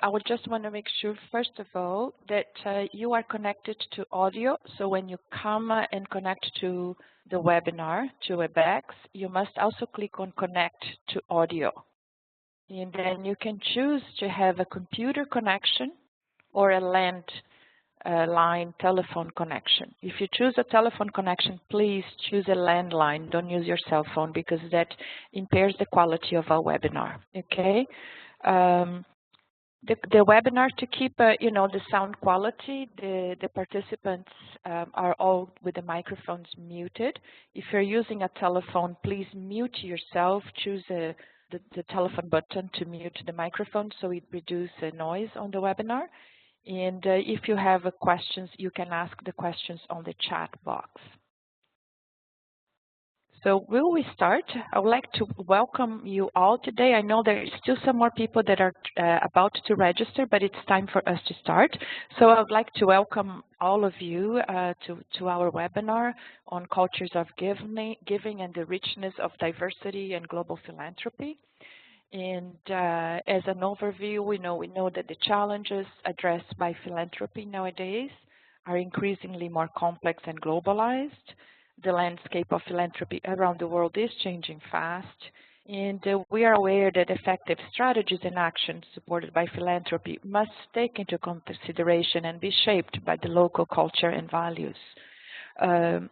I would just want to make sure, first of all, that you are connected to audio. So when you come and connect to the webinar, to Webex, you must also click on Connect to Audio. And then you can choose to have a computer connection or a landline telephone connection. If you choose a telephone connection, please choose a landline. Don't use your cell phone because that impairs the quality of our webinar, okay? The webinar, to keep the sound quality, the participants are all with the microphones muted. If you're using a telephone, please mute yourself. Choose the telephone button to mute the microphone so it reduces the noise on the webinar. And if you have questions, you can ask the questions on the chat box. So will we start? I would like to welcome you all today. I know there are still some more people that are about to register, but it's time for us to start. So I would like to welcome all of you to our webinar on cultures of giving and the richness of diversity and global philanthropy. And as an overview, we know that the challenges addressed by philanthropy nowadays are increasingly more complex and globalized. The landscape of philanthropy around the world is changing fast, and we are aware that effective strategies and actions supported by philanthropy must take into consideration and be shaped by the local culture and values.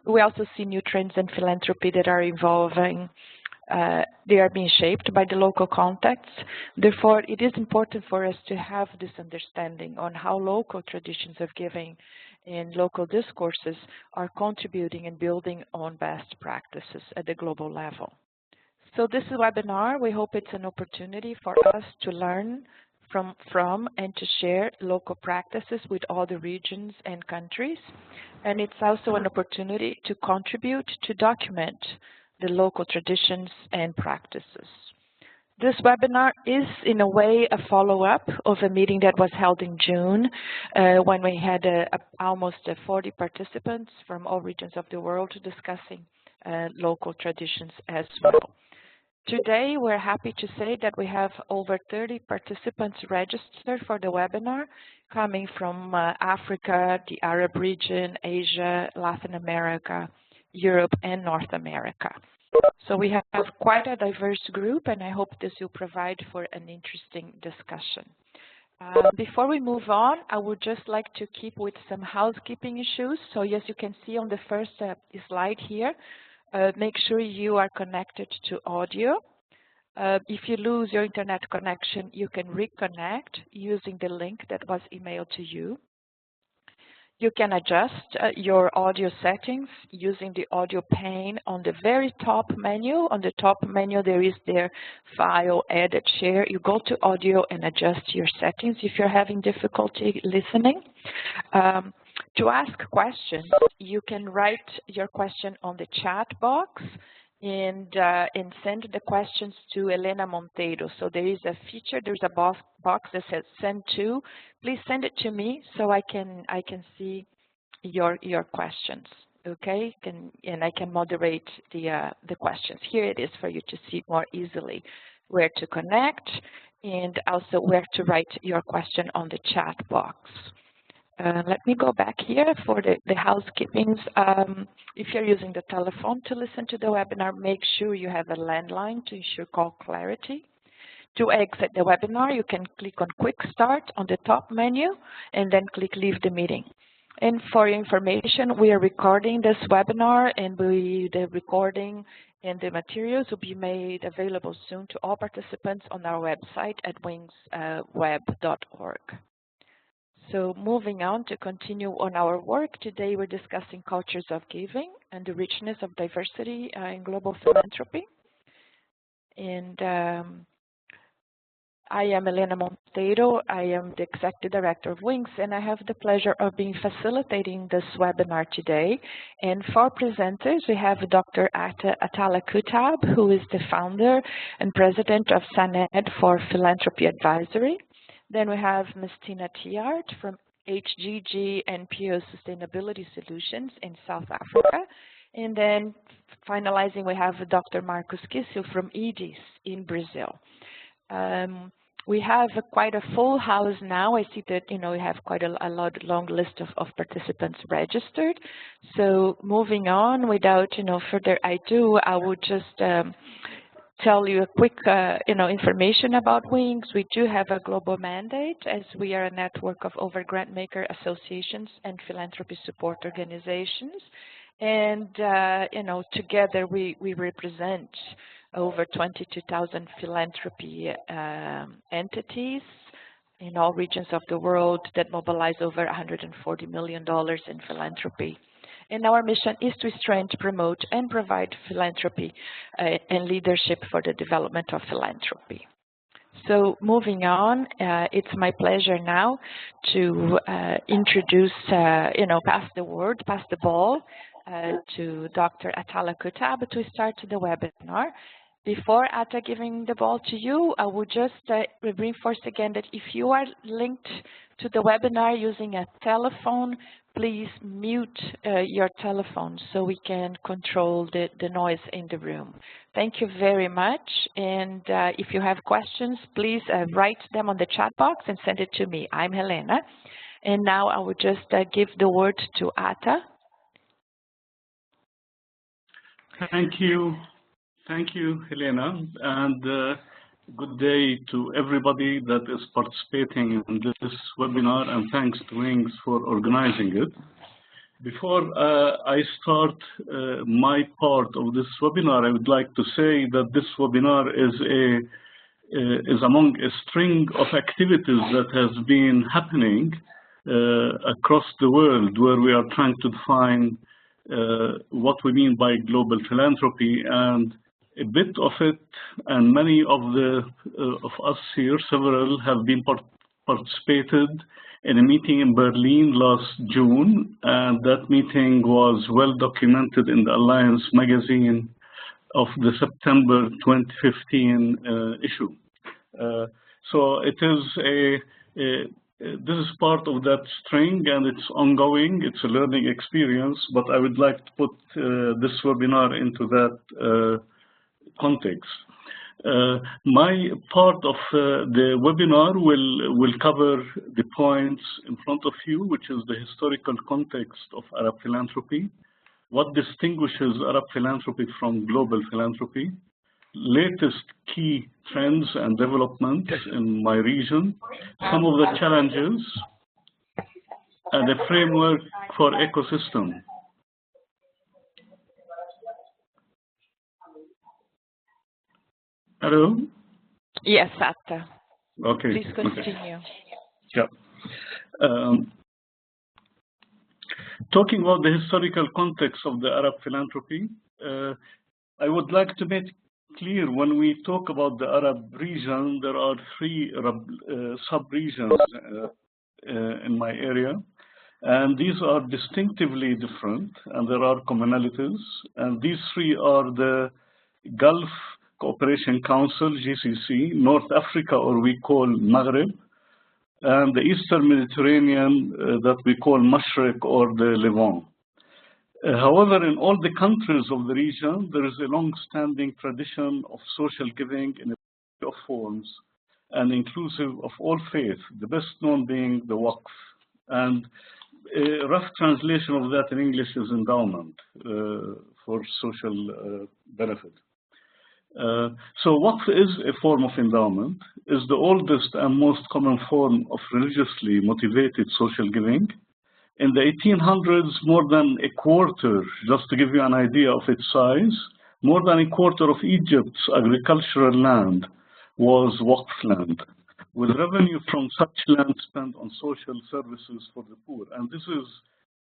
We also see new trends in philanthropy that are evolving. They are being shaped by the local context. Therefore, it is important for us to have this understanding on how local traditions of giving and local discourses are contributing and building on best practices at the global level. So this webinar, we hope it's an opportunity for us to learn from and to share local practices with other regions and countries. And it's also an opportunity to contribute to document the local traditions and practices. This webinar is, in a way, a follow-up of a meeting that was held in June when we had almost 40 participants from all regions of the world discussing local traditions as well. Today, we're happy to say that we have over 30 participants registered for the webinar, coming from Africa, the Arab region, Asia, Latin America, Europe, and North America. So we have quite a diverse group, and I hope this will provide for an interesting discussion. Before we move on, I would just like to keep with some housekeeping issues. So yes, you can see on the first slide here, make sure you are connected to audio. If you lose your internet connection, you can reconnect using the link that was emailed to you. You can adjust your audio settings using the audio pane on the very top menu. On the top menu, there is their file, edit, share. You go to audio and adjust your settings if you're having difficulty listening. To ask questions, you can write your question on the chat box and send the questions to Elena Monteiro. So there is a feature, there's a box that says send to. Please send it to me so I can see your questions, okay? And I can moderate the questions. Here it is for you to see more easily where to connect and also where to write your question on the chat box. Let me go back here for the housekeepings. If you're using the telephone to listen to the webinar, make sure you have a landline to ensure call clarity. To exit the webinar, you can click on Quick Start on the top menu and then click Leave the Meeting. And for your information, we are recording this webinar, and the recording and the materials will be made available soon to all participants on our website at wingsweb.org. So moving on to continue on our work, today we're discussing cultures of giving and the richness of diversity in global philanthropy. And I am Elena Monteiro. I am the Executive Director of WINGS, and I have the pleasure of being facilitating this webinar today. And for presenters, we have Dr. Atala Kutab, who is the founder and president of SANED for Philanthropy Advisory. Then we have Ms. Tina Tiart from HGG NPO Sustainability Solutions in South Africa. And then finalizing, we have Dr. Marcos Kissel from EDIS in Brazil. we have quite a full house now. I see that, we have quite a long list of participants registered. So moving on, without, further ado, I would just tell you a quick, information about WINGS. We do have a global mandate, as we are a network of over grantmaker associations and philanthropy support organizations. And, together we represent over 22,000 philanthropy entities in all regions of the world that mobilize over $140 million in philanthropy. And our mission is to strengthen, promote, and provide philanthropy and leadership for the development of philanthropy. So moving on, it's my pleasure now to introduce, pass the ball to Dr. Atala Kutab to start the webinar. Before Atta giving the ball to you, I would just reinforce again that if you are linked to the webinar using a telephone, please mute your telephone so we can control the noise in the room. Thank you very much. And if you have questions, please write them on the chat box and send it to me. I'm Helena. And now I would just give the word to Atta. Thank you. Thank you, Helena, and good day to everybody that is participating in this webinar, and thanks to WINGS for organizing it. Before I start my part of this webinar, I would like to say that this webinar is among a string of activities that has been happening across the world, where we are trying to define what we mean by global philanthropy, and a bit of it, and many of us here, several, have been participated in a meeting in Berlin last June, and that meeting was well documented in the Alliance magazine of the September 2015 issue. So it is this is part of that string, and it's ongoing. It's a learning experience, but I would like to put this webinar into that context. My part of the webinar will cover the points in front of you, which is the historical context of Arab philanthropy, what distinguishes Arab philanthropy from global philanthropy, latest key trends and developments in my region, some of the challenges, and a framework for ecosystem. Hello? Yes, Atta. Okay. Please continue. Okay. Yeah. Talking about the historical context of the Arab philanthropy, I would like to make clear when we talk about the Arab region, there are three sub-regions in my area, and these are distinctively different, and there are commonalities, and these three are the Gulf Cooperation Council, GCC, North Africa, or we call Maghreb, and the Eastern Mediterranean that we call Mashriq or the Levant. However, in all the countries of the region, there is a long-standing tradition of social giving in a variety of forms and inclusive of all faiths, the best known being the Waqf. And a rough translation of that in English is endowment for social benefit. So Waqf is a form of endowment, is the oldest and most common form of religiously motivated social giving. In the 1800s, more than a quarter, just to give you an idea of its size, more than a quarter of Egypt's agricultural land was Waqf land, with revenue from such land spent on social services for the poor. And this is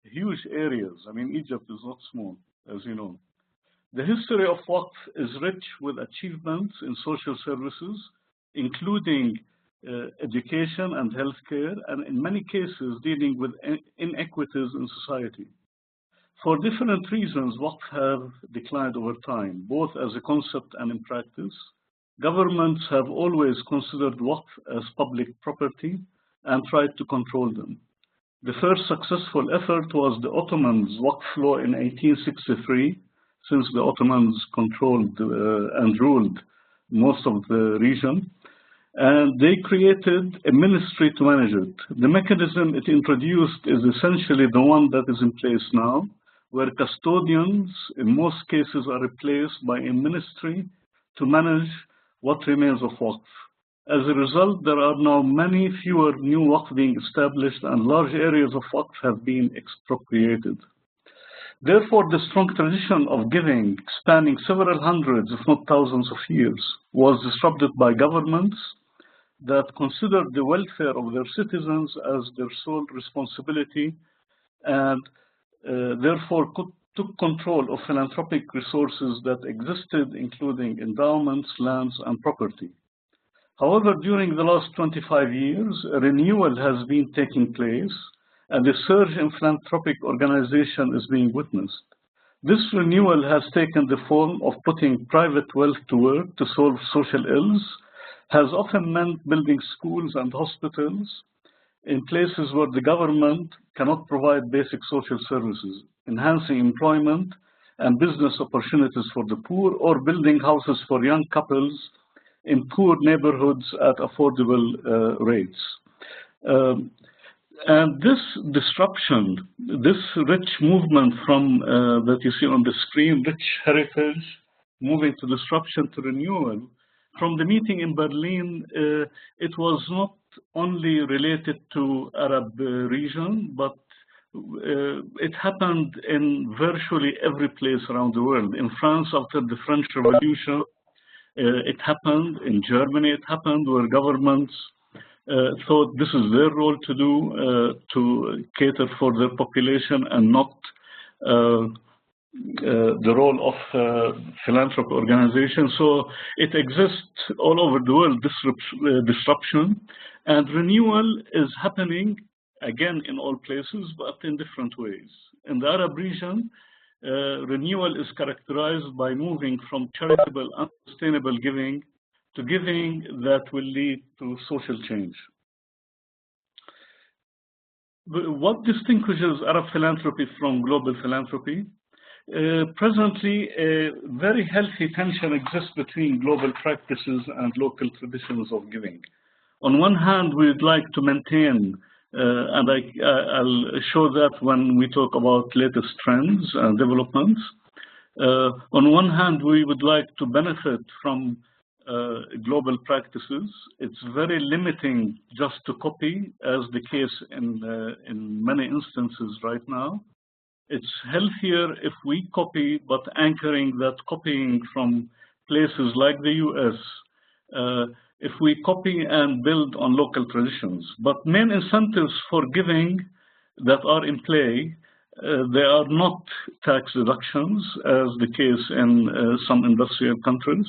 huge areas. I mean, Egypt is not small, as you know. The history of Waqf is rich with achievements in social services, including education and healthcare, and in many cases dealing with inequities in society. For different reasons, Waqf have declined over time, both as a concept and in practice. Governments have always considered Waqf as public property and tried to control them. The first successful effort was the Ottomans' Waqf law in 1863, since the Ottomans controlled and ruled most of the region. and they created a ministry to manage it. The mechanism it introduced is essentially the one that is in place now, where custodians in most cases are replaced by a ministry to manage what remains of Waqf. As a result, there are now many fewer new Waqf being established, and large areas of Waqf have been expropriated. Therefore, the strong tradition of giving, spanning several hundreds, if not thousands of years, was disrupted by governments that considered the welfare of their citizens as their sole responsibility, and therefore took control of philanthropic resources that existed, including endowments, lands, and property. However, during the last 25 years, a renewal has been taking place, and a surge in philanthropic organization is being witnessed. This renewal has taken the form of putting private wealth to work to solve social ills, has often meant building schools and hospitals in places where the government cannot provide basic social services, enhancing employment and business opportunities for the poor, or building houses for young couples in poor neighborhoods at affordable rates. And this disruption, this rich movement from that you see on the screen, rich heritage, moving to disruption to renewal, from the meeting in Berlin, it was not only related to Arab region, but it happened in virtually every place around the world. In France, after the French Revolution, it happened. In Germany, it happened, where governments thought this is their role to do, to cater for their population, and not the role of philanthropic organizations. So it exists all over the world, this disruption, and renewal is happening again in all places, but in different ways. In the Arab region, renewal is characterized by moving from charitable and sustainable giving to giving that will lead to social change. What distinguishes Arab philanthropy from global philanthropy? Presently, a very healthy tension exists between global practices and local traditions of giving. On one hand, we'd like to maintain, and I'll show that when we talk about latest trends and developments. On one hand, we would like to benefit from global practices. It's very limiting just to copy, as the case in many instances right now. It's healthier if we copy, but anchoring that copying from places like the US, if we copy and build on local traditions. But main incentives for giving that are in play, they are not tax deductions, as the case in some industrial countries.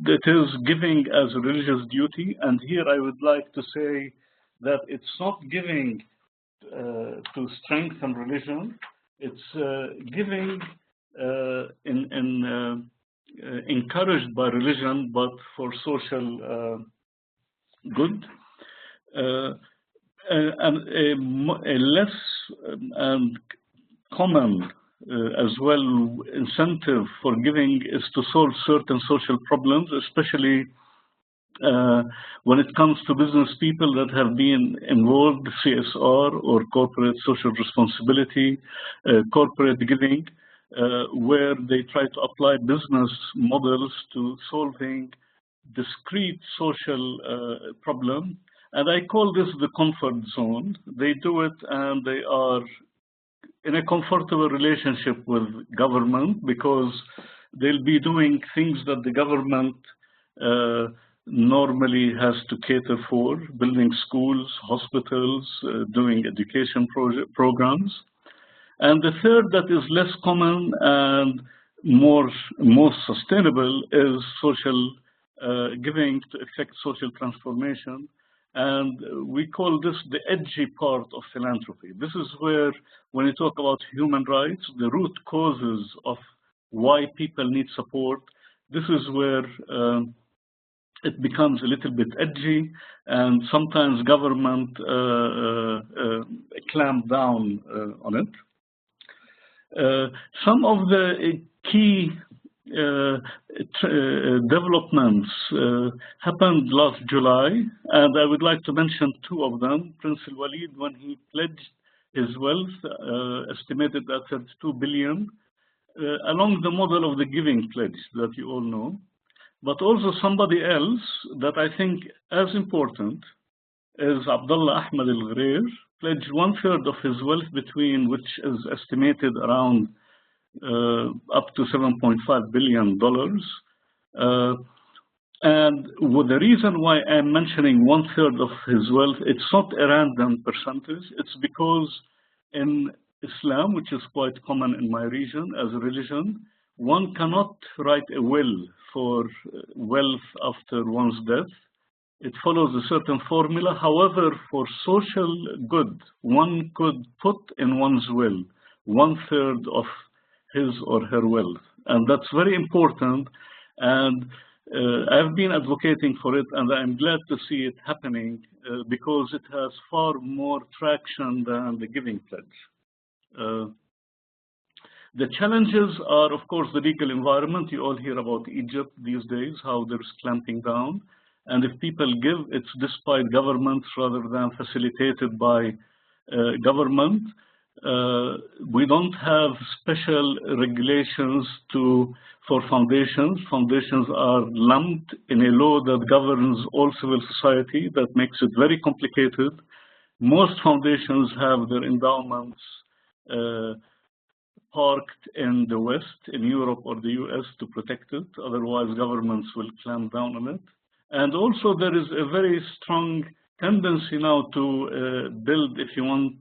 That is giving as a religious duty, and here I would like to say that it's not giving to strengthen religion, it's giving encouraged by religion, but for social good, and a less and common as well incentive for giving is to solve certain social problems, especially when it comes to business people that have been involved, CSR or corporate social responsibility, corporate giving, where they try to apply business models to solving discrete social problem. And I call this the comfort zone. They do it and they are in a comfortable relationship with government, because they'll be doing things that the government normally has to cater for, building schools, hospitals, doing education programs. And the third that is less common and more sustainable is social giving to effect social transformation. And we call this the edgy part of philanthropy. This is where, when you talk about human rights, the root causes of why people need support, this is where it becomes a little bit edgy, and sometimes government clamp down on it. Some of the key developments happened last July, and I would like to mention two of them. Prince Al-Walid, when he pledged his wealth, estimated at 32 billion, along the model of the giving pledge that you all know. But also somebody else that I think as important is Abdullah Ahmed Al-Ghreir, pledged 1/3 of his wealth, between which is estimated around up to $7.5 billion. And the reason why I'm mentioning 1/3 of his wealth, it's not a random percentage. It's because in Islam, which is quite common in my region as a religion, one cannot write a will for wealth after one's death. It follows a certain formula. However, for social good, one could put in one's will 1/3 of his or her wealth. And that's very important. And I've been advocating for it, and I'm glad to see it happening because it has far more traction than the giving pledge. The challenges are, of course, the legal environment. You all hear about Egypt these days, how there's clamping down. And if people give, it's despite governments rather than facilitated by government. We don't have special regulations for foundations. Foundations are lumped in a law that governs all civil society. That makes it very complicated. Most foundations have their endowments parked in the West, in Europe or the US, to protect it. Otherwise, governments will clamp down on it. And also, there is a very strong tendency now to build, if you want,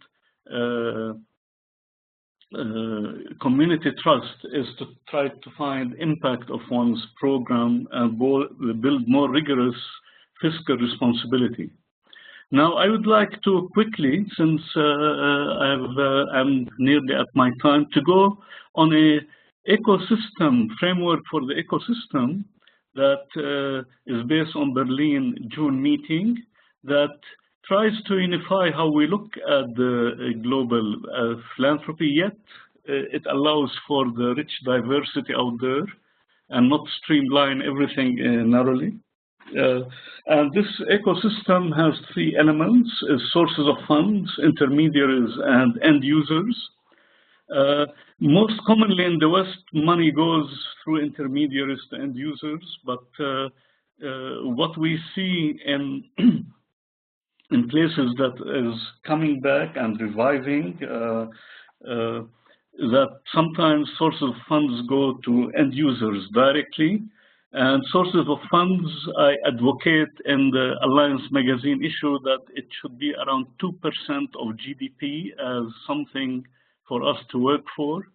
community trust, is to try to find impact of one's program and build more rigorous fiscal responsibility. Now, I would like to quickly, since I'm nearly at my time, to go on a ecosystem framework for the ecosystem that is based on Berlin June meeting, that tries to unify how we look at the global philanthropy, yet it allows for the rich diversity out there and not streamline everything narrowly. And this ecosystem has three elements: sources of funds, intermediaries, and end users. Most commonly in the West, money goes through intermediaries to end users, but what we see in places that is coming back and reviving, that sometimes sources of funds go to end users directly. And sources of funds, I advocate in the Alliance magazine issue that it should be around 2% of GDP as something for us to work for.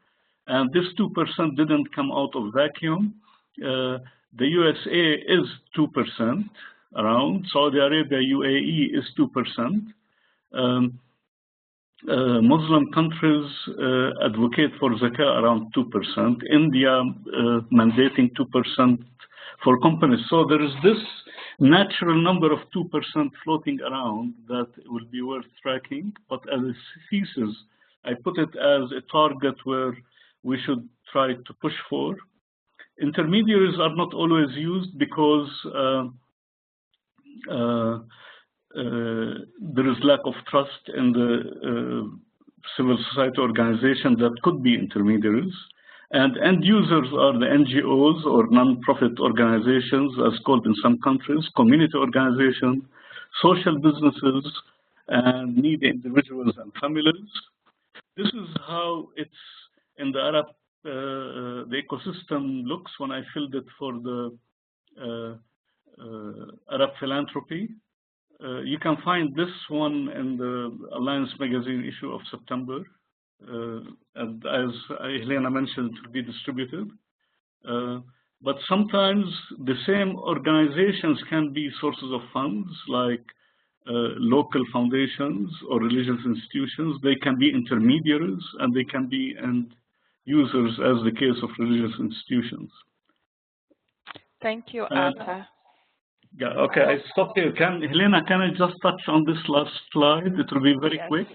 And this 2% didn't come out of vacuum. The USA is 2%. Around Saudi Arabia, UAE is 2%. Muslim countries advocate for zakah around 2%. India mandating 2% for companies. So there is this natural number of 2% floating around that will be worth tracking. But as a thesis, I put it as a target where we should try to push for. Intermediaries are not always used because there is lack of trust in the civil society organization that could be intermediaries. And end users are the NGOs or non-profit organizations, as called in some countries, community organizations, social businesses, and needy individuals and families. This is how it's in the Arab, the ecosystem looks when I filled it for the Arab philanthropy. You can find this one in the Alliance magazine issue of September. And as Helena mentioned, it will be distributed. But sometimes the same organizations can be sources of funds, like local foundations or religious institutions. They can be intermediaries, and they can be end users, as the case of religious institutions. Thank you, Atta. Yeah, okay, I stop here. Helena, can I just touch on this last slide? It will be very quick.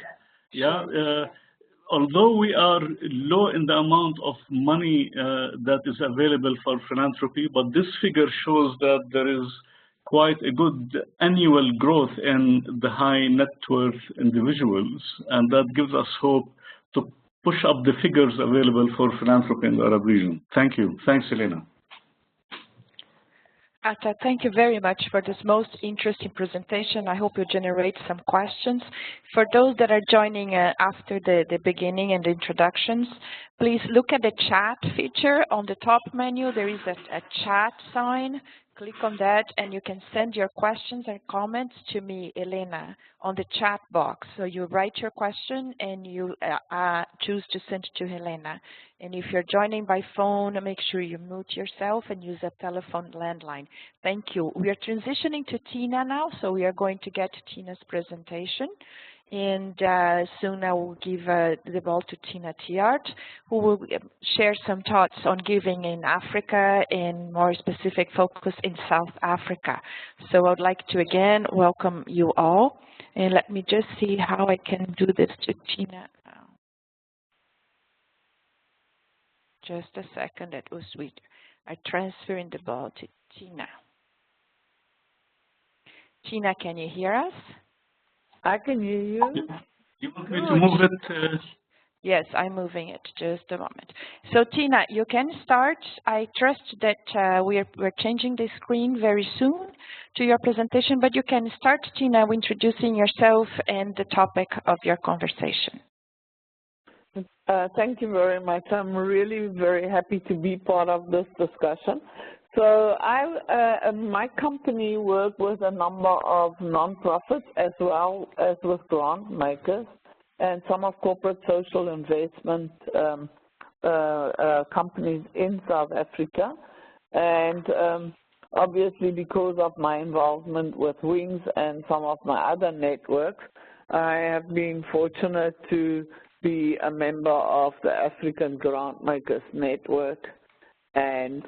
Yeah. although we are low in the amount of money that is available for philanthropy, but this figure shows that there is quite a good annual growth in the high net worth individuals, and that gives us hope to push up the figures available for philanthropy in the Arab region. Thank you. Thanks, Elena. Atta, thank you very much for this most interesting presentation. I hope you generate some questions. For those that are joining after the beginning and the introductions, please look at the chat feature on the top menu. There is a chat sign. Click on that and you can send your questions and comments to me, Elena, on the chat box. So you write your question and you choose to send it to Helena. And if you're joining by phone, make sure you mute yourself and use a telephone landline. Thank you. We are transitioning to Tina now, so we are going to get to Tina's presentation. And soon I will give the ball to Tina Tiart, who will share some thoughts on giving in Africa and more specific focus in South Africa. So I would like to again welcome you all. And let me just see how I can do this to Tina. Just a second, that was sweet. I'm transferring the ball to Tina. Tina, can you hear us? I can hear you. You want me to move it? Yes, I'm moving it. Just a moment. So, Tina, you can start. I trust that we're changing the screen very soon to your presentation, but you can start, Tina, introducing yourself and the topic of your conversation. Thank you very much. I'm really very happy to be part of this discussion. So my company works with a number of nonprofits as well as with grant makers and some of corporate social investment companies in South Africa. And obviously because of my involvement with WINGS and some of my other networks, I have been fortunate to be a member of the African Grant Makers Network and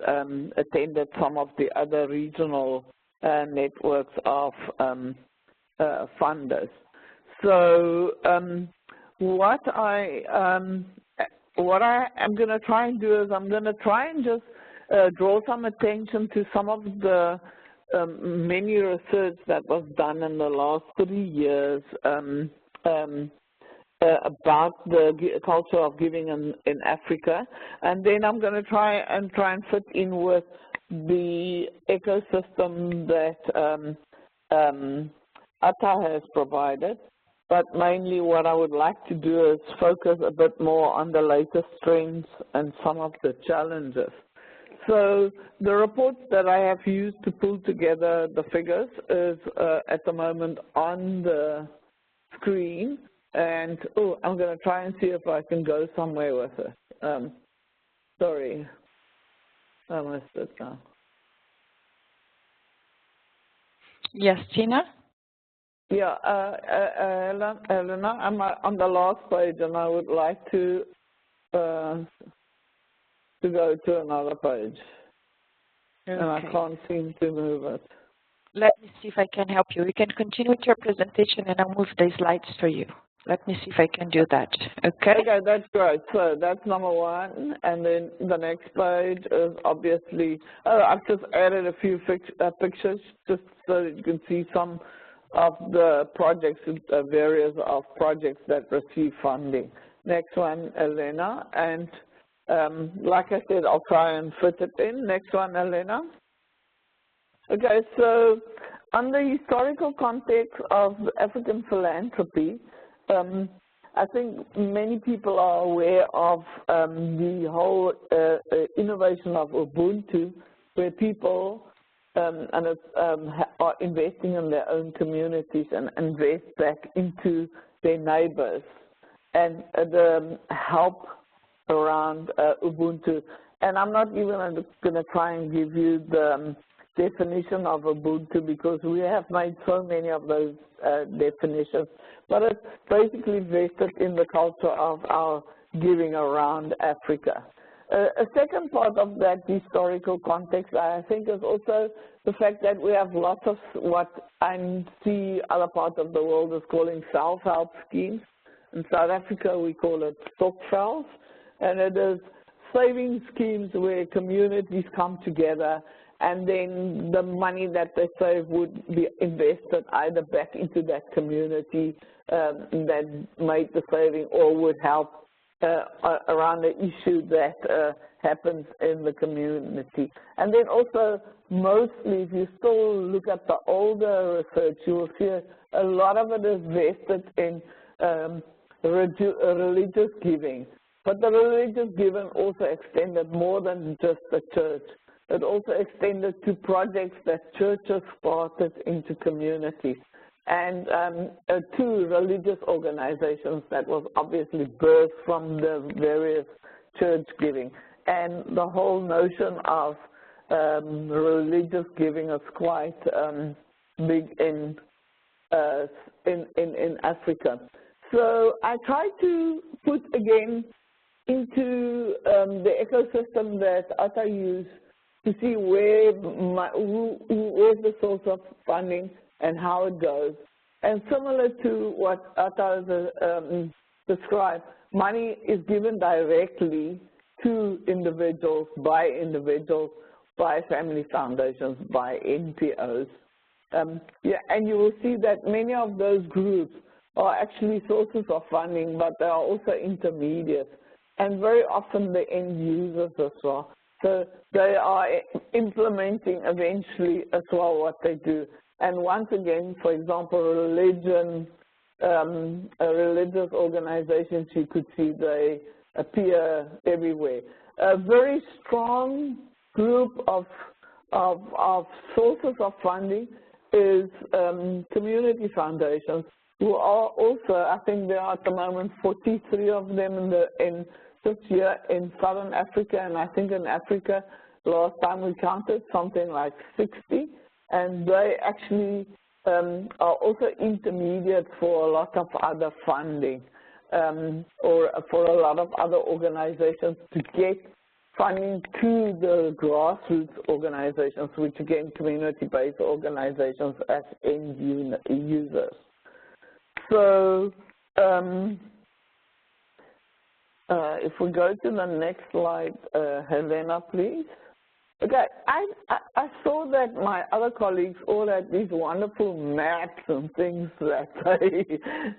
attended some of the other regional networks of funders. So what I am going to try and do is I'm going to try and just draw some attention to some of the many research that was done in the last 3 years about the culture of giving in Africa, and then I'm going to try and fit in with the ecosystem that Atta has provided. But mainly what I would like to do is focus a bit more on the latest trends and some of the challenges. So the report that I have used to pull together the figures is at the moment on the screen. And, oh, I'm going to try and see if I can go somewhere with it. Sorry, I missed it now. Yes, Tina? Yeah, Elena, I'm on the last page, and I would like to go to another page. Okay. And I can't seem to move it. Let me see if I can help you. You can continue with your presentation, and I'll move the slides for you. Let me see if I can do that. Okay? Okay, that's great. So that's number one. And then the next page is obviously, I've just added a few pictures just so that you can see some of the projects, various of projects that receive funding. Next one, Elena. And like I said, I'll try and fit it in. Next one, Elena. Okay, so on the historical context of African philanthropy, I think many people are aware of the whole innovation of Ubuntu, where people are investing in their own communities and invest back into their neighbors, and the help around Ubuntu. And I'm not even going to try and give you the definition of Ubuntu because we have made so many of those definitions, but it's basically vested in the culture of our giving around Africa. A second part of that historical context, I think, is also the fact that we have lots of what I see other parts of the world is calling self-help schemes, In South Africa, we call it stokvels, and it is saving schemes where communities come together, and then the money that they save would be invested either back into that community that made the saving, or would help around the issue that happens in the community. And then also, mostly, if you still look at the older research, you will see a lot of it is vested in religious giving. But the religious giving also extended more than just the church. It also extended to projects that churches started into communities, and to religious organizations that was obviously birthed from the various church giving. And the whole notion of religious giving is quite big in Africa. So I try to put again into the ecosystem that Atta used to see where's the source of funding and how it goes. And similar to what Atta described, money is given directly to individuals, by family foundations, by NPOs. Yeah, and you will see that many of those groups are actually sources of funding, but they are also intermediates, and very often the end users as well. So they are implementing eventually as well what they do. And once again, for example, religious organizations, you could see they appear everywhere. A very strong group of sources of funding is community foundations, who are also, I think there are at the moment 43 of them in this year in Southern Africa, and I think in Africa, last time we counted, something like 60, and they actually are also intermediate for a lot of other funding, or for a lot of other organizations to get funding to the grassroots organizations, which again, community-based organizations as end users. So, if we go to the next slide, Helena, please. Okay, I saw that my other colleagues all had these wonderful maps and things that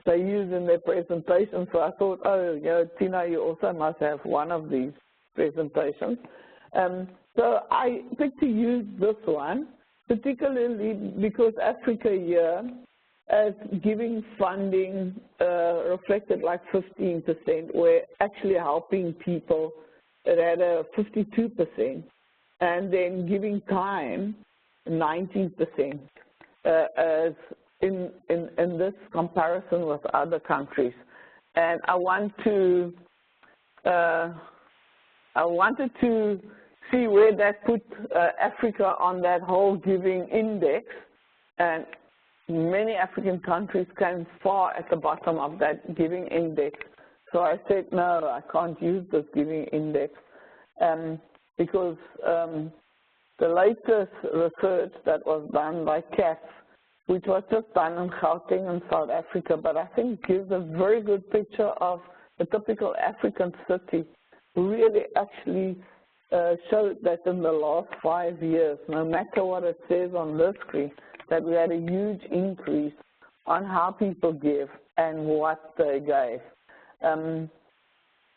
they use in their presentations. So I thought, oh, you know, Tina, you also must have one of these presentations. So I picked to use this one, particularly because Africa here, as giving funding reflected like 15%, we're actually helping people that had a 52%, and then giving time 19%, as in this comparison with other countries. And I wanted to see where that put Africa on that whole giving index, and many African countries came far at the bottom of that giving index. So I said, no, I can't use this giving index, because the latest research that was done by CAF, which was just done in Gauteng in South Africa, but I think gives a very good picture of a typical African city, really actually showed that in the last 5 years, no matter what it says on this screen, that we had a huge increase on how people give and what they gave.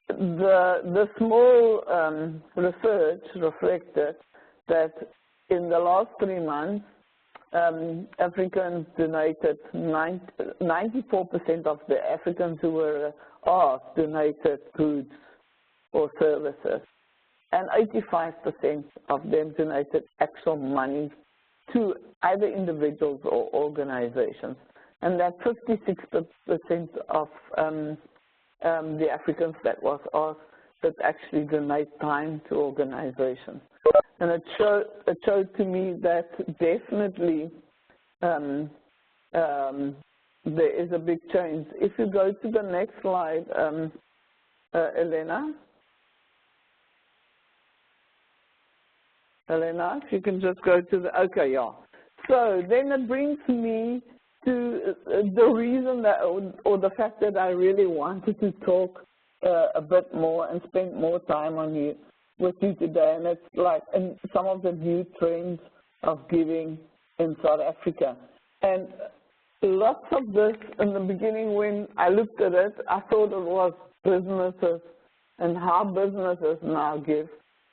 The small research reflected that in the last 3 months, Africans donated, 94% of the Africans who were asked donated goods or services, and 85% of them donated actual money to either individuals or organizations. And that 56% of the Africans that was asked that actually donate time to organizations. And it showed to me that definitely there is a big change. If you go to the next slide, Elena, if you can just go to the, okay, yeah. So then it brings me the reason that, or the fact that I really wanted to talk a bit more and spend more time with you today, and it's like in some of the new trends of giving in South Africa. And lots of this, in the beginning when I looked at it, I thought it was businesses and how businesses now give.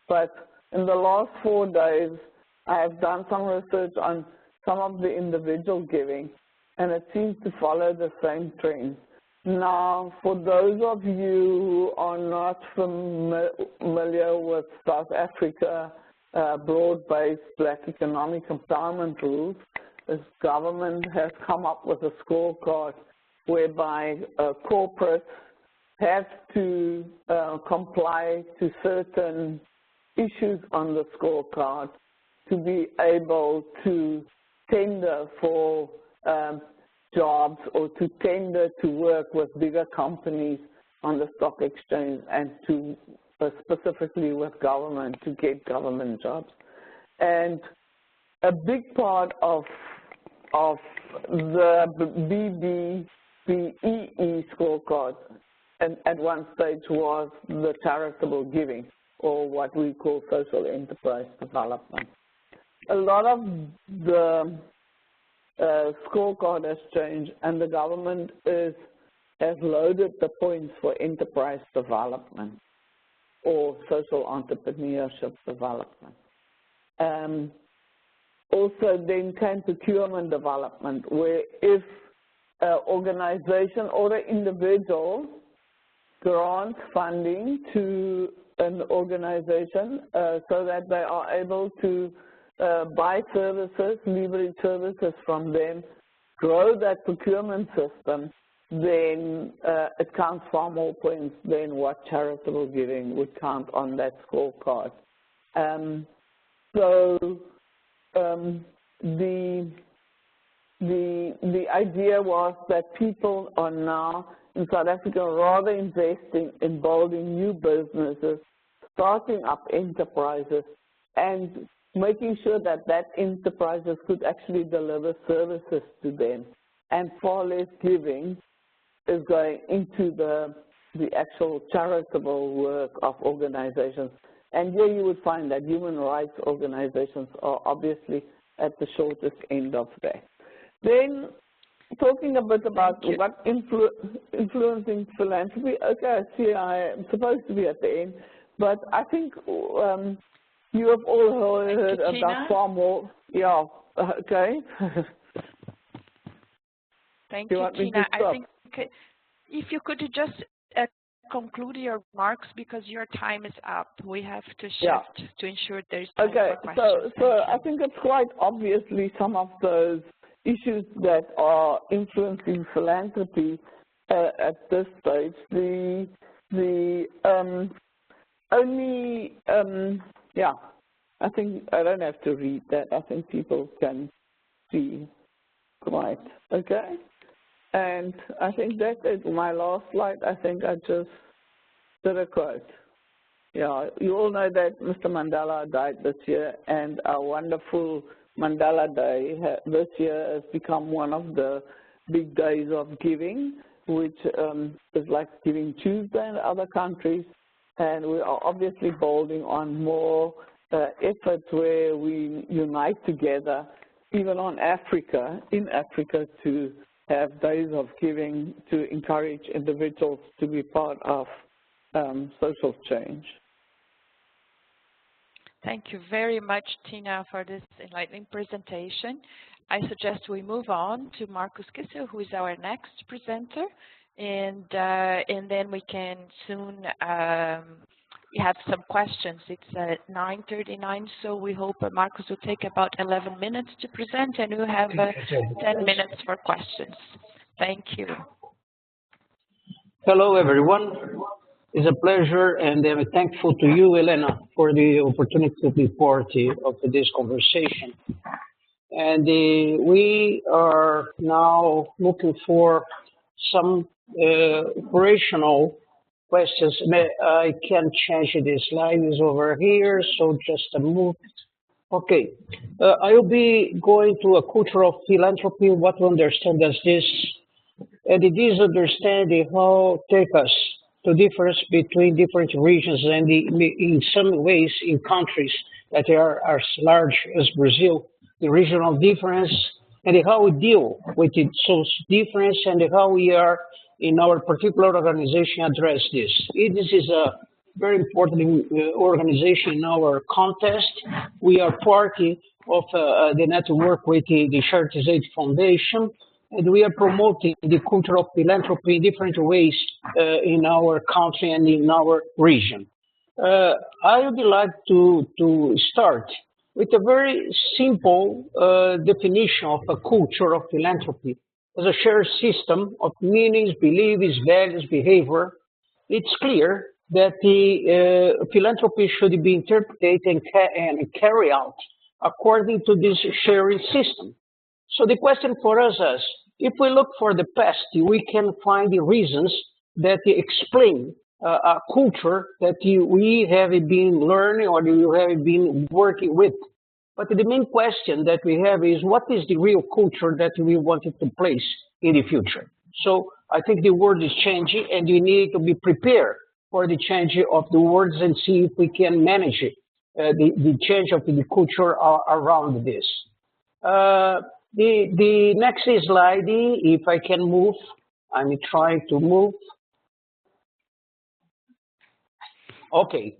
But in the last 4 days, I have done some research on some of the individual giving, and it seems to follow the same trend. Now, for those of you who are not familiar with South Africa, broad-based Black economic empowerment rules, this government has come up with a scorecard whereby corporates have to comply to certain issues on the scorecard to be able to tender for jobs or to tender to work with bigger companies on the stock exchange and to specifically with government to get government jobs. And a big part of the BBBEE scorecard at one stage was the charitable giving, or what we call social enterprise development. A lot of the scorecard has changed, and the government has loaded the points for enterprise development or social entrepreneurship development. Also then came procurement development, where if an organization or an individual grants funding to an organization so that they are able to buy services, leverage services from them, grow that procurement system, then it counts far more points than what charitable giving would count on that scorecard. The idea was that people are now in South Africa rather investing in building new businesses, starting up enterprises, and making sure that enterprises could actually deliver services to them, and far less giving is going into the actual charitable work of organizations. And here you would find that human rights organizations are obviously at the shortest end of that. Then talking a bit about what influencing philanthropy. Okay, I see I'm supposed to be at the end, but I think you have all heard about far more. Yeah, okay. Thank you, Tina. I think if you could just conclude your remarks, because your time is up. We have to shift to ensure there's time for questions. So I think it's quite obviously some of those issues that are influencing philanthropy at this stage. I think I don't have to read that. I think people can see quite okay. And I think that's it. My last slide, I think I just did a quote. Yeah, you all know that Mr. Mandela died this year, and our wonderful Mandela Day this year has become one of the big days of giving, which is like Giving Tuesday in other countries. And we are obviously building on more efforts where we unite together, even on Africa, in Africa, to have days of giving to encourage individuals to be part of social change. Thank you very much, Tina, for this enlightening presentation. I suggest we move on to Marcus Kissel, who is our next presenter, and then we can soon have some questions. It's at 9:39, so we hope Marcus will take about 11 minutes to present, and we'll have 10 minutes for questions. Thank you. Hello, everyone. It's a pleasure, and I'm thankful to you, Elena, for the opportunity to be part of this conversation. And we are now looking for some operational questions. I can change the slide is over here, so just a move Okay. I will be going to a culture of philanthropy, what we understand as this, and it is understanding how take us to difference between different regions and in some ways in countries that are as large as Brazil, the regional difference and how we deal with it, so difference and how we are in our particular organization address this. This is a very important organization in our contest. We are party of the network with the Charities Aid Foundation, and we are promoting the culture of philanthropy in different ways in our country and in our region. I would like to start with a very simple definition of a culture of philanthropy as a shared system of meanings, beliefs, values, behavior. It's clear that the philanthropy should be interpreted and carried out according to this sharing system. So the question for us is, if we look for the past, we can find the reasons that explain a culture that we have been learning or we have been working with. But the main question that we have is, what is the real culture that we wanted to place in the future? So I think the world is changing and we need to be prepared for the change of the words and see if we can manage it, the change of the culture around this. The next slide, if I can move, I'm trying to move. Okay,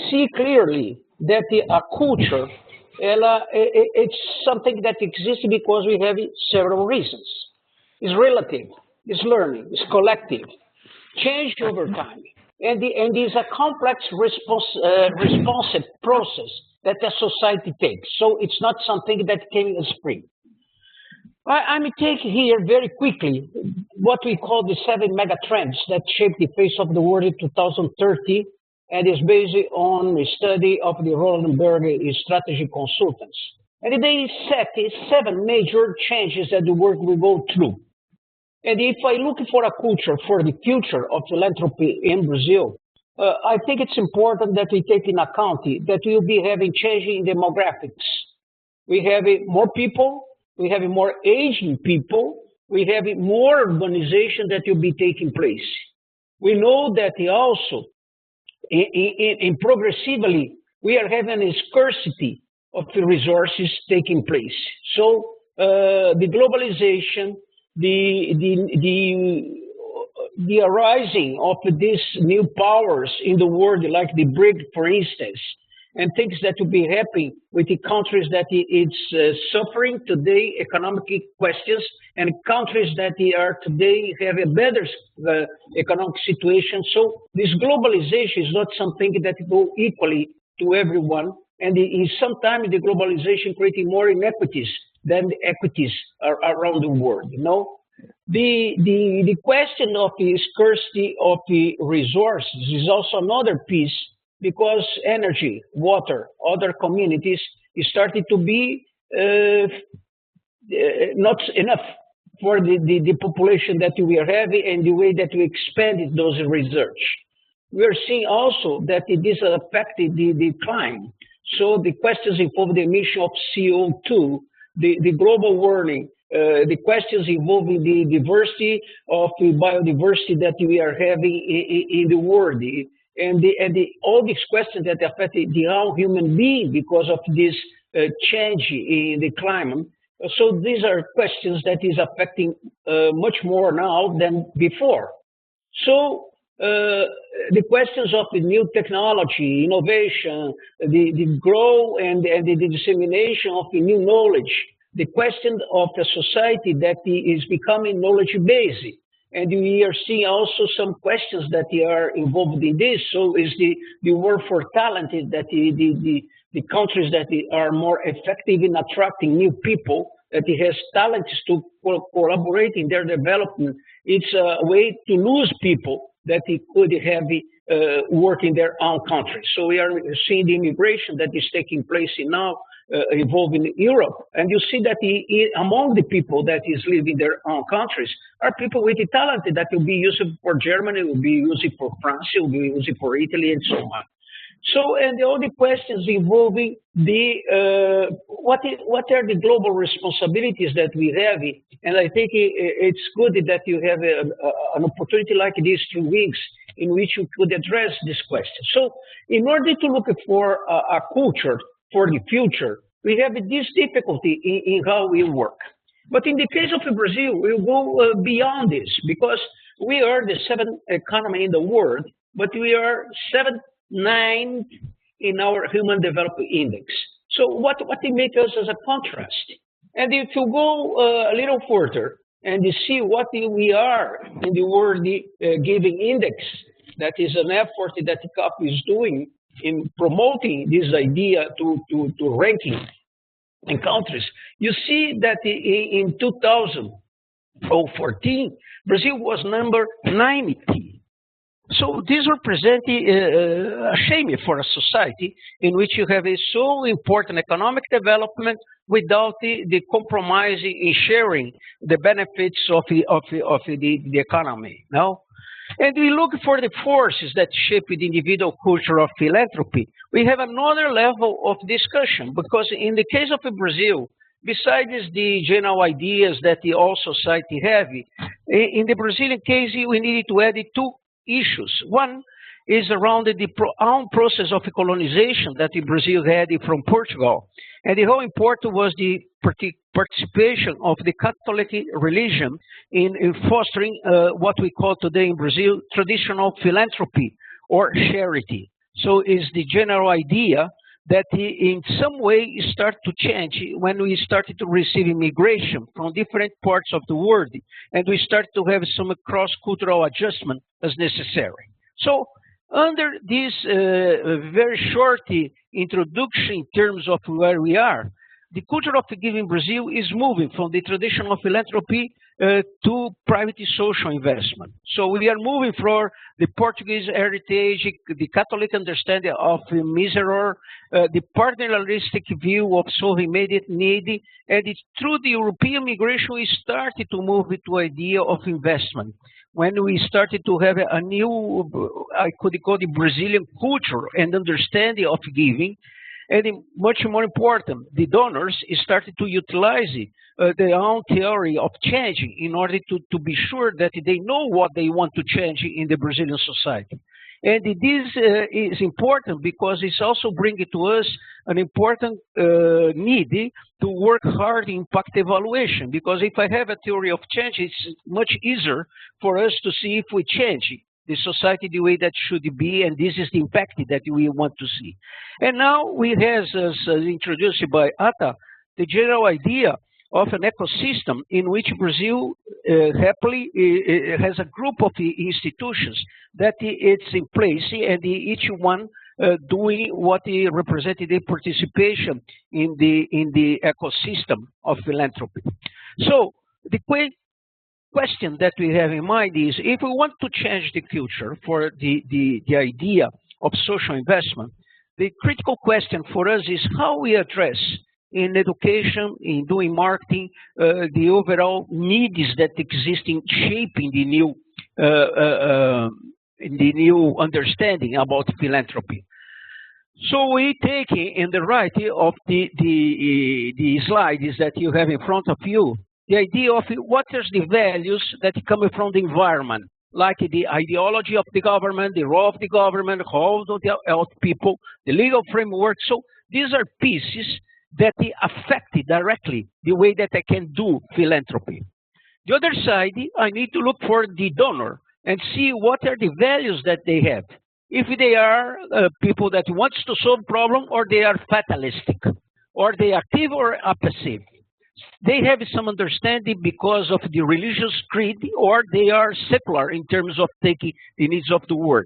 see clearly that a culture, it's something that exists because we have several reasons. It's relative, it's learning, it's collective, change over time, and it's a complex responsive process that a society takes. So it's not something that came as free. I'm taking here very quickly what we call the 7 megatrends that shape the face of the world in 2030, and is based on the study of the ROLAND and BERGER strategy consultants. And they set 7 major changes that the world will go through. And if I look for a culture for the future of philanthropy in Brazil, I think it's important that we take in account that we'll be having changing demographics. We have more people, we have more aging people, we have more urbanization that will be taking place. We know that also, in progressively, we are having a scarcity of the resources taking place. So the globalization, the arising of these new powers in the world, like the BRIC, for instance, and things that will be happening with the countries that it's suffering today, economic questions, and countries that are today have a better economic situation. So this globalization is not something that go equally to everyone, and sometimes the globalization creating more inequities than the equities around the world. You know, the question of the scarcity of the resources is also another piece, because energy, water, other communities started to be not enough for the population that we are having and the way that we expanded those research. We are seeing also that this affected the climate. So the questions involve the emission of CO2, the global warming, the questions involving the diversity of the biodiversity that we are having in the world. And all these questions that affect the whole human being because of this change in the climate. So these are questions that is affecting much more now than before. So the questions of the new technology, innovation, the growth and the dissemination of the new knowledge, the question of the society that is becoming knowledge-based. And we are seeing also some questions that are involved in this. So is the war for talent, that the countries that are more effective in attracting new people, that it has talents to collaborate in their development. It's a way to lose people that it could have work in their own country. So we are seeing the immigration that is taking place now involving Europe. And you see that among the people that is living in their own countries are people with the talent that will be used for Germany, will be used for France, will be used for Italy, and so on. So, and all the questions involving the what are the global responsibilities that we have, and I think it's good that you have an opportunity like these 2 weeks in which you could address this question. So, in order to look for a culture for the future, we have this difficulty in how we work. But in the case of Brazil, we'll go beyond this because we are the 7th economy in the world, but we are 9th in our Human Development Index. So what it makes us as a contrast? And if you go a little further and you see what we are in the World Giving Index, that is an effort that the CAP is doing in promoting this idea to ranking in countries, you see that in 2014, Brazil was number 90. So this represents a shame for a society in which you have a so important economic development without the compromise in sharing the benefits of the economy. No? And we look for the forces that shape the individual culture of philanthropy. We have another level of discussion because in the case of Brazil, besides the general ideas that all society have, in the Brazilian case, we needed to add 2 issues. One is around the own process of colonization that Brazil had from Portugal. And how important was the participation of the Catholic religion in fostering what we call today in Brazil traditional philanthropy or charity. So it's the general idea that in some way start to change when we started to receive immigration from different parts of the world, and we start to have some cross-cultural adjustment as necessary. So under this very short introduction in terms of where we are, the culture of giving Brazil is moving from the traditional philanthropy to private social investment. So we are moving from the Portuguese heritage, the Catholic understanding of misery, the paternalistic view of solving immediate need, and through the European migration, we started to move to idea of investment. When we started to have a new, I could call the Brazilian culture and understanding of giving, and much more important, the donors started to utilize their own theory of changing in order to be sure that they know what they want to change in the Brazilian society. And this is important because it's also bringing to us an important need to work hard in impact evaluation. Because if I have a theory of change, it's much easier for us to see if we change the society the way that should be, and this is the impact that we want to see. And now we have, as introduced by Atta, the general idea of an ecosystem in which Brazil happily has a group of institutions that it's in place, and each one doing what represented the participation in the ecosystem of philanthropy. So the question that we have in mind is, if we want to change the culture for the idea of social investment, the critical question for us is how we address in education, in doing marketing, the overall needs that exist in shaping the new understanding about philanthropy. So we take in the right of the slides that you have in front of you, the idea of what are the values that come from the environment, like the ideology of the government, the role of the government, how to help people, the legal framework. So these are pieces that affect directly the way that I can do philanthropy. The other side, I need to look for the donor and see what are the values that they have. If they are people that want to solve problem, or they are fatalistic, or they are active or passive. They have some understanding because of the religious creed, or they are secular in terms of taking the needs of the world.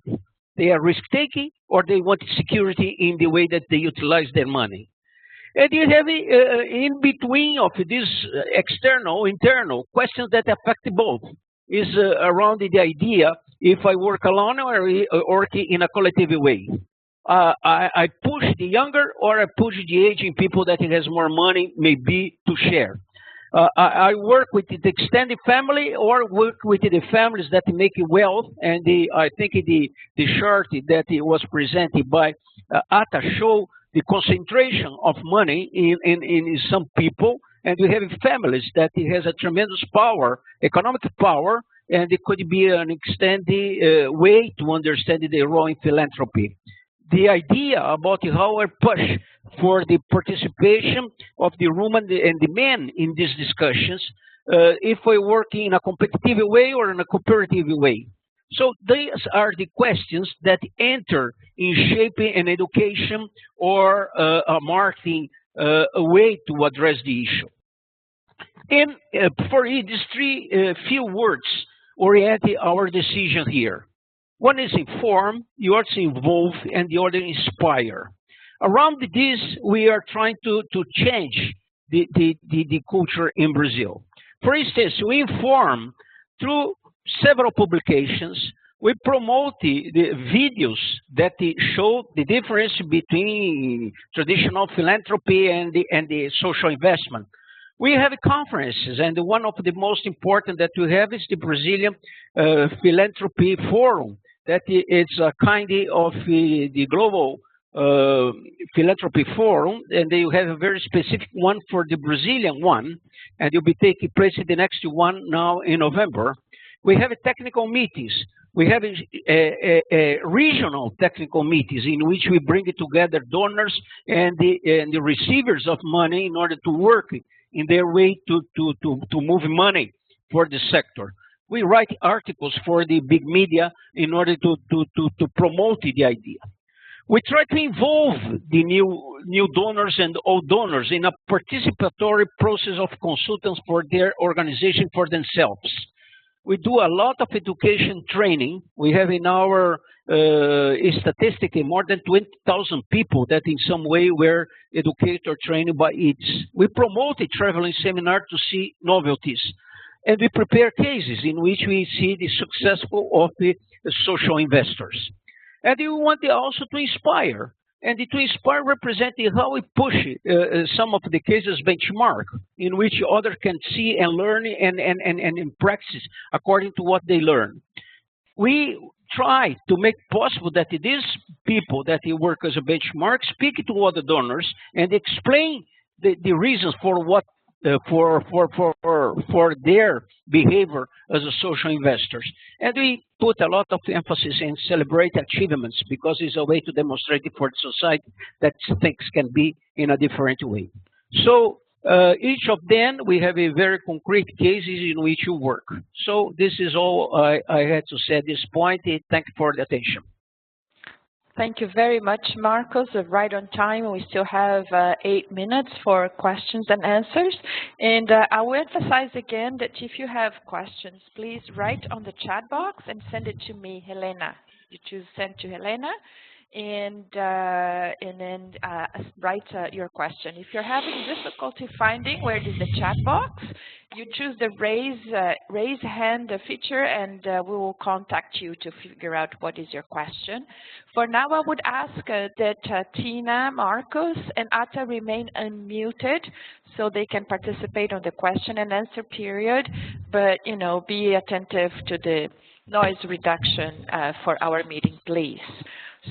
They are risk-taking, or they want security in the way that they utilize their money. And you have in between of these external, internal questions that affect both. Is around the idea, if I work alone or work in a collective way. I push the younger, or I push the aging people that has more money maybe to share. I work with the extended family or work with the families that make wealth. And I think the chart that was presented by Atta show the concentration of money in some people. And we have families that has a tremendous power, economic power, and it could be an extended way to understand the role in philanthropy. The idea about how I push for the participation of the women and the men in these discussions, if we work in a competitive way or in a cooperative way. So these are the questions that enter in shaping an education or a marketing way to address the issue. And for these three few words orient our decision here. One is inform, the other is involve, and the other inspire. Around this, we are trying to change the culture in Brazil. For instance, we inform through several publications. We promote the videos that show the difference between traditional philanthropy and the social investment. We have conferences, and one of the most important that we have is the Brazilian Philanthropy Forum. That is a kind of the global philanthropy forum, and they have a very specific one for the Brazilian one, and it will be taking place in the next one now in November. We have technical meetings. We have regional technical meetings in which we bring together donors and the receivers of money in order to work in their way to move money for the sector. We write articles for the big media in order to promote the idea. We try to involve the new donors and old donors in a participatory process of consultants for their organization for themselves. We do a lot of education training. We have in our statistic more than 20,000 people that in some way were educated or trained by IDS. We promote a traveling seminar to see novelties. And we prepare cases in which we see the successful of the social investors. And we want also to inspire. And to inspire represents how we push some of the cases benchmark in which others can see and learn and practice according to what they learn. We try to make possible that these people that work as a benchmark speak to other donors and explain the reasons for what for their behavior as a social investors. And we put a lot of emphasis in celebrate achievements because it's a way to demonstrate for the society that things can be in a different way. So each of them, we have a very concrete cases in which you work. So this is all I had to say at this point. Thank you for the attention. Thank you very much, Marcos. Right on time. We still have 8 minutes for questions and answers. And I will emphasize again that if you have questions, please write on the chat box and send it to me, Helena. You choose send to Helena, and then write your question. If you're having difficulty finding where is the chat box, you choose the raise hand feature, and we will contact you to figure out what is your question. For now, I would ask that Tina, Marcos, and Atta remain unmuted so they can participate on the question and answer period, but be attentive to the noise reduction for our meeting, please.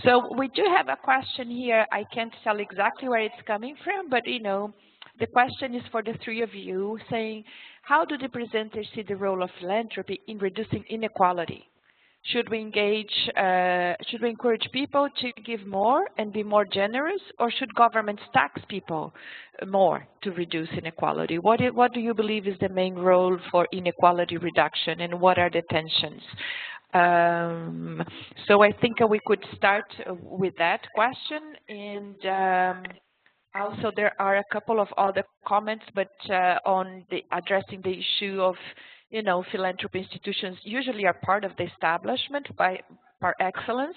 So we do have a question here. I can't tell exactly where it's coming from, but the question is for the three of you, saying, how do the presenters see the role of philanthropy in reducing inequality? Should we encourage people to give more and be more generous, or should governments tax people more to reduce inequality? What do you believe is the main role for inequality reduction, and what are the tensions? So I think we could start with that question, and also there are a couple of other comments, but on addressing the issue of philanthropy institutions usually are part of the establishment par excellence.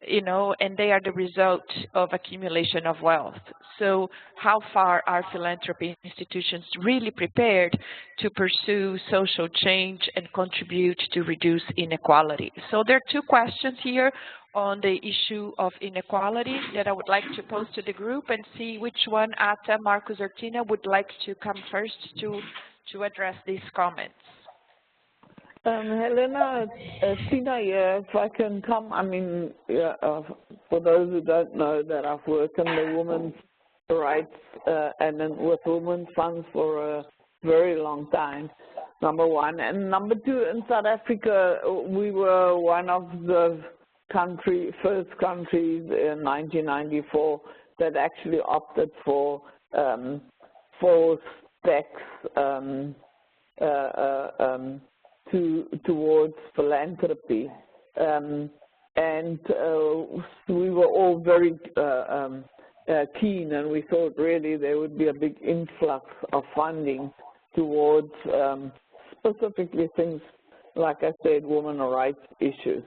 you know, and they are the result of accumulation of wealth. So how far are philanthropy institutions really prepared to pursue social change and contribute to reduce inequality? So there are two questions here on the issue of inequality that I would like to pose to the group and see which one, Atta, Marcus, or Tina, would like to come first to address these comments. Helena, Tina here, if I can come, I mean, for those who don't know that I've worked in the women's rights and then with women's funds for a very long time, number one. And number two, in South Africa, we were one of the first countries in 1994 that actually opted for tax towards philanthropy, and we were all very keen, and we thought really there would be a big influx of funding towards specifically things, like I said, women's rights issues.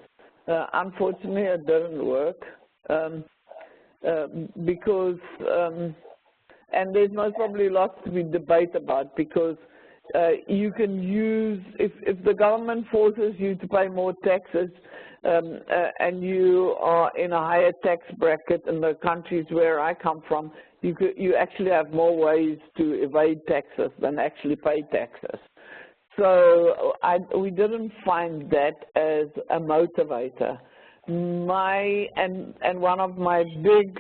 Unfortunately, it didn't work because, and there's most probably lots to be debate about, because you can use, if the government forces you to pay more taxes and you are in a higher tax bracket in the countries where I come from, you actually have more ways to evade taxes than actually pay taxes. So we didn't find that as a motivator. And one of my big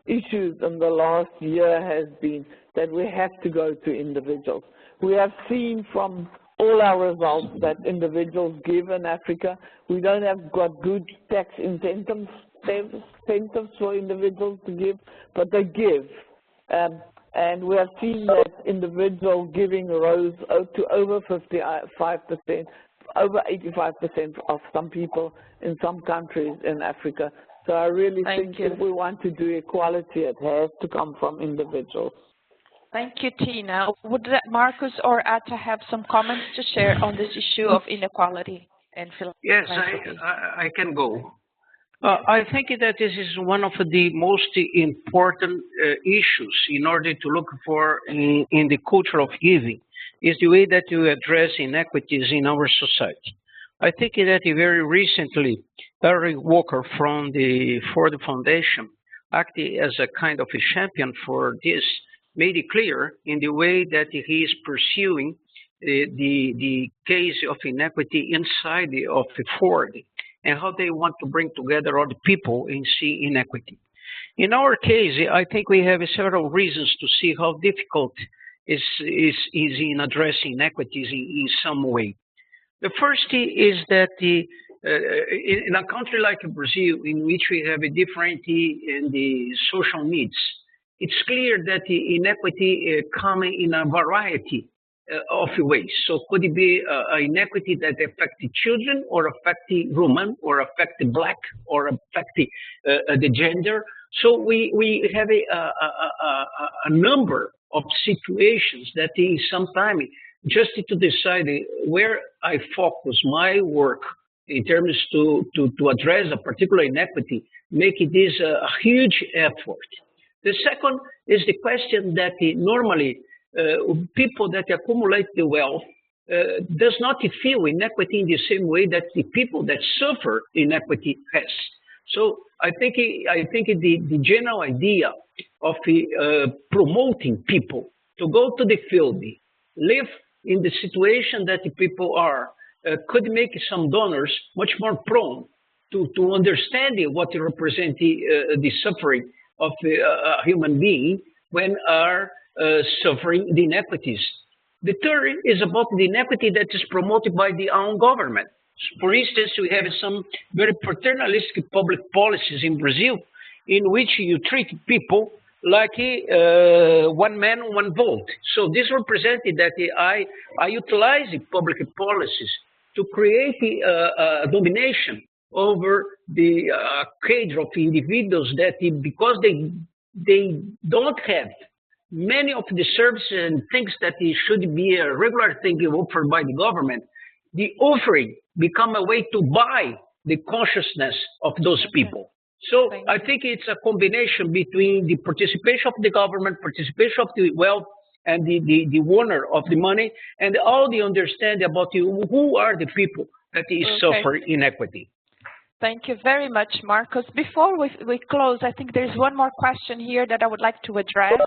issues in the last year has been that we have to go to individuals. We have seen from all our results that individuals give in Africa. We don't have got good tax incentives for individuals to give, but they give. And we have seen that individual giving rose to over 55%, over 85% of some people in some countries in Africa. So I really think if we want to do equality, it has to come from individuals. Thank you, Tina. Would Marcus or Atta have some comments to share on this issue of inequality and philanthropy? Yes, I can go. I think that this is one of the most important issues in order to look for in the culture of giving, is the way that you address inequities in our society. I think that very recently, Eric Walker from the Ford Foundation, acting as a kind of a champion for this, made it clear in the way that he is pursuing the case of inequity inside of Ford, and how they want to bring together all the people and see inequity. In our case, I think we have several reasons to see how difficult is in addressing inequities in some way. The first is that in a country like Brazil, in which we have a difference in the social needs, it's clear that the inequity comes in a variety of ways. So could it be an inequity that affects the children, or affects the woman, or affects the black, or affects the gender? So we have a number of situations that is sometimes just to decide where I focus my work in terms to address a particular inequity, make it is a huge effort. The second is the question that normally people that accumulate the wealth does not feel inequity in the same way that the people that suffer inequity has. So I think the general idea of promoting people to go to the field, live in the situation that the people are, could make some donors much more prone to understanding what represents the suffering of a human being when are suffering the inequities. The third is about the inequity that is promoted by the own government. For instance, we have some very paternalistic public policies in Brazil in which you treat people like one man, one vote. So this represented that I utilize public policies to create a domination over the cadre of individuals that because they don't have many of the services and things that should be a regular thing offered by the government, the offering become a way to buy the consciousness of those people. So I think it's a combination between the participation of the government, participation of the wealth, and the owner of the money, and all the understanding about who are the people that is suffer inequity. Thank you very much, Marcos. Before we close, I think there's one more question here that I would like to address,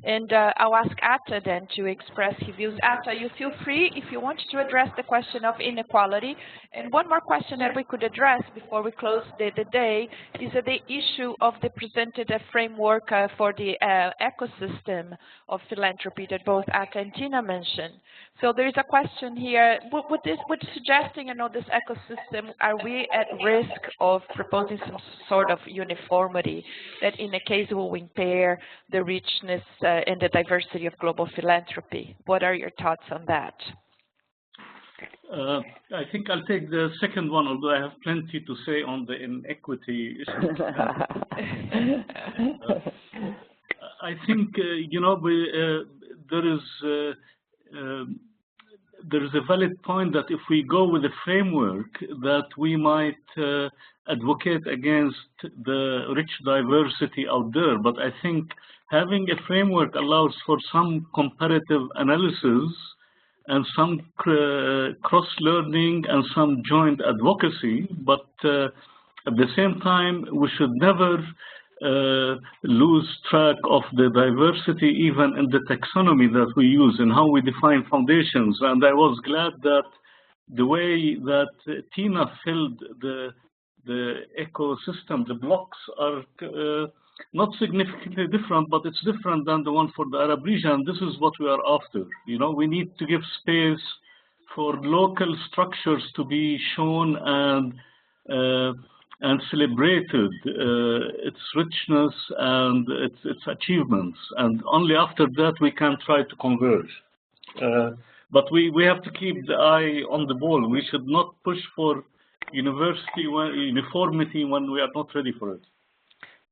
and I'll ask Atta then to express his views. Atta, you feel free if you want to address the question of inequality. And one more question that we could address before we close the day is the issue of the presented framework for the ecosystem of philanthropy that both Atta and Tina mentioned. So there is a question here, with suggesting this ecosystem, are we at risk of proposing some sort of uniformity that in a case will impair the richness and the diversity of global philanthropy? What are your thoughts on that? I think I'll take the second one, although I have plenty to say on the inequity issue. I think, there is a valid point that if we go with a framework that we might advocate against the rich diversity out there. But I think having a framework allows for some comparative analysis and some cross-learning and some joint advocacy. But at the same time, we should never lose track of the diversity even in the taxonomy that we use and how we define foundations. And I was glad that the way that Tina filled the ecosystem, the blocks are not significantly different, but it's different than the one for the Arab region. This is what we are after. We need to give space for local structures to be shown and celebrated its richness and its achievements, and only after that we can try to converge. But we have to keep the eye on the ball. We should not push for uniformity when we are not ready for it.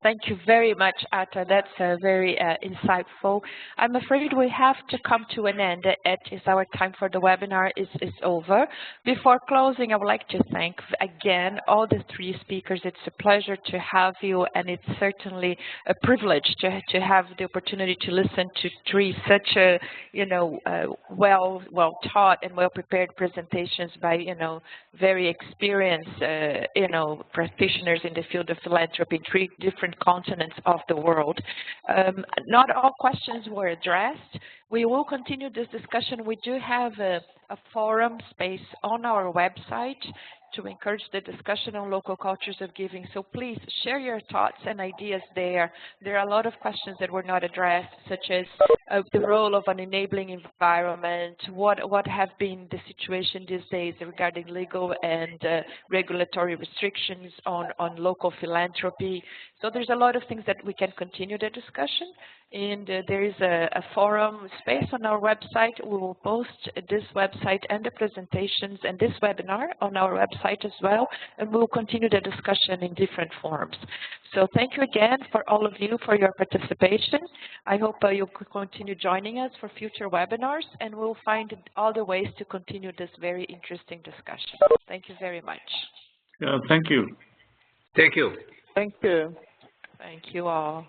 Thank you very much, Atta. That's very insightful. I'm afraid we have to come to an end. It is our time for the webinar is over. Before closing, I would like to thank again all the three speakers. It's a pleasure to have you, and it's certainly a privilege to have the opportunity to listen to three such well taught and well prepared presentations by very experienced practitioners in the field of philanthropy in three different continents of the world. Not all questions were addressed. We will continue this discussion. We do have a forum space on our website to encourage the discussion on local cultures of giving. So please share your thoughts and ideas there. There are a lot of questions that were not addressed, such as the role of an enabling environment, what have been the situation these days regarding legal and regulatory restrictions on local philanthropy. So there's a lot of things that we can continue the discussion. And there is a forum space on our website. We will post this website and the presentations and this webinar on our website as well, and we will continue the discussion in different forms. So thank you again for all of you for your participation. I hope you could continue joining us for future webinars, and we'll find other ways to continue this very interesting discussion. Thank you very much. Yeah, thank you. Thank you. Thank you. Thank you all.